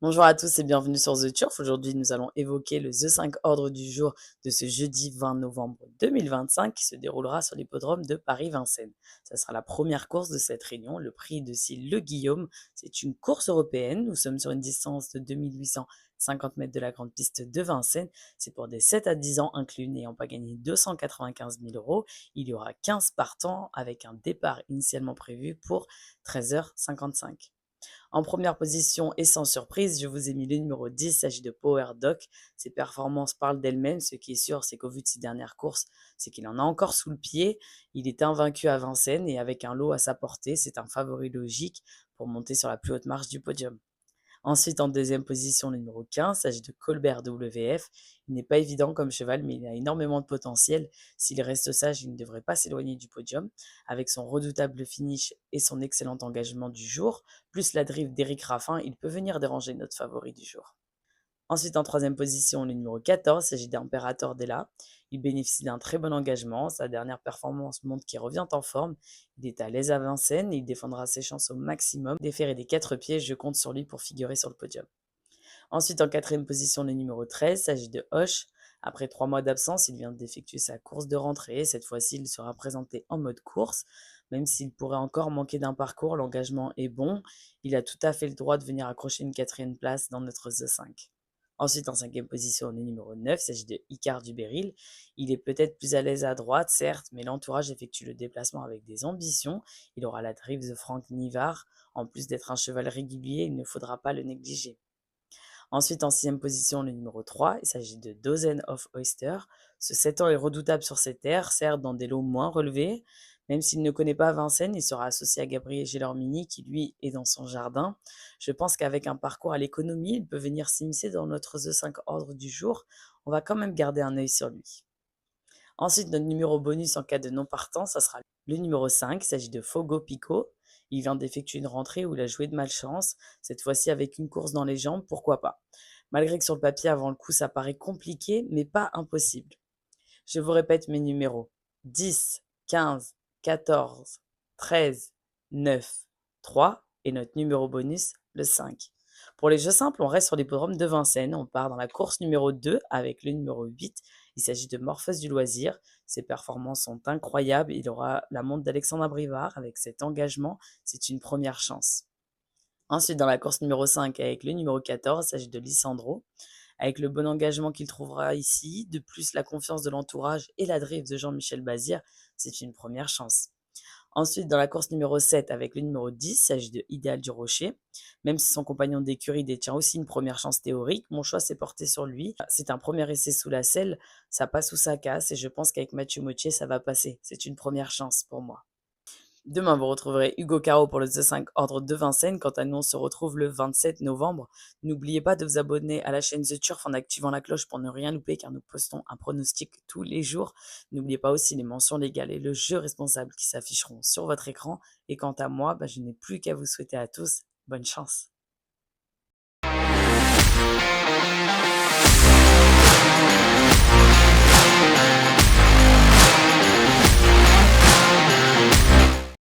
Bonjour à tous et bienvenue sur The Turf. Aujourd'hui, nous allons évoquer le The 5 ordre du jour de ce jeudi 20 novembre 2025 qui se déroulera sur l'hippodrome de Paris-Vincennes. Ça sera la première course de cette réunion, le prix de Cille Le Guillaume. C'est une course européenne. Nous sommes sur une distance de 2850 mètres de la grande piste de Vincennes. C'est pour des 7 à 10 ans inclus n'ayant pas gagné 295 000 euros. Il y aura 15 partants avec un départ initialement prévu pour 13h55. En première position et sans surprise, je vous ai mis le numéro 10, il s'agit de Power Doc. Ses performances parlent d'elles-mêmes. Ce qui est sûr, c'est qu'au vu de ses dernières courses, c'est qu'il en a encore sous le pied. Il est invaincu à Vincennes et avec un lot à sa portée, c'est un favori logique pour monter sur la plus haute marche du podium. Ensuite, en deuxième position, le numéro 15, il s'agit de Colbert WF. Il n'est pas évident comme cheval, mais il a énormément de potentiel. S'il reste sage, il ne devrait pas s'éloigner du podium. Avec son redoutable finish et son excellent engagement du jour, plus la drive d'Éric Raffin, il peut venir déranger notre favori du jour. Ensuite, en troisième position, le numéro 14, il s'agit d'Imperator Della. Il bénéficie d'un très bon engagement. Sa dernière performance montre qu'il revient en forme. Il est à l'aise à Vincennes et il défendra ses chances au maximum. Déféré des 4 pieds, je compte sur lui pour figurer sur le podium. Ensuite, en quatrième position, le numéro 13, il s'agit de Hoche. Après 3 mois d'absence, il vient d'effectuer sa course de rentrée. Cette fois-ci, il sera présenté en mode course. Même s'il pourrait encore manquer d'un parcours, l'engagement est bon. Il a tout à fait le droit de venir accrocher une quatrième place dans notre The 5. Ensuite, en cinquième position, le numéro 9, il s'agit de Icar du Béryl. Il est peut-être plus à l'aise à droite, certes, mais l'entourage effectue le déplacement avec des ambitions. Il aura la drive de Franck Nivard. En plus d'être un cheval régulier, il ne faudra pas le négliger. Ensuite, en sixième position, le numéro 3, il s'agit de Dozen of Oyster. Ce 7 ans est redoutable sur ses terres, certes dans des lots moins relevés. Même s'il ne connaît pas Vincennes, il sera associé à Gabriel Gélormini qui, lui, est dans son jardin. Je pense qu'avec un parcours à l'économie, il peut venir s'immiscer dans notre The 5 ordre du jour. On va quand même garder un œil sur lui. Ensuite, notre numéro bonus en cas de non-partant, ça sera le numéro 5. Il s'agit de Fogo Pico. Il vient d'effectuer une rentrée où il a joué de malchance. Cette fois-ci avec une course dans les jambes, pourquoi pas. Malgré que sur le papier, avant le coup, ça paraît compliqué, mais pas impossible. Je vous répète mes numéros. 10, 15, 14, 13, 9, 3 et notre numéro bonus, le 5. Pour les jeux simples, on reste sur l'hippodrome de Vincennes. On part dans la course numéro 2 avec le numéro 8. Il s'agit de Morpheus du Loisir. Ses performances sont incroyables. Il aura la montre d'Alexandre Brivard. Avec cet engagement, c'est une première chance. Ensuite, dans la course numéro 5 avec le numéro 14, il s'agit de Lissandro. Avec le bon engagement qu'il trouvera ici, de plus la confiance de l'entourage et la drive de Jean-Michel Bazir, c'est une première chance. Ensuite, dans la course numéro 7 avec le numéro 10, il s'agit de Idéal du Rocher. Même si son compagnon d'écurie détient aussi une première chance théorique, mon choix s'est porté sur lui. C'est un premier essai sous la selle, ça passe ou ça casse et je pense qu'avec Mathieu Moutier, ça va passer. C'est une première chance pour moi. Demain, vous retrouverez Hugo Caro pour le The 5 Ordre de Vincennes. Quant à nous, on se retrouve le 27 novembre. N'oubliez pas de vous abonner à la chaîne The Turf en activant la cloche pour ne rien louper car nous postons un pronostic tous les jours. N'oubliez pas aussi les mentions légales et le jeu responsable qui s'afficheront sur votre écran. Et quant à moi, je n'ai plus qu'à vous souhaiter à tous bonne chance.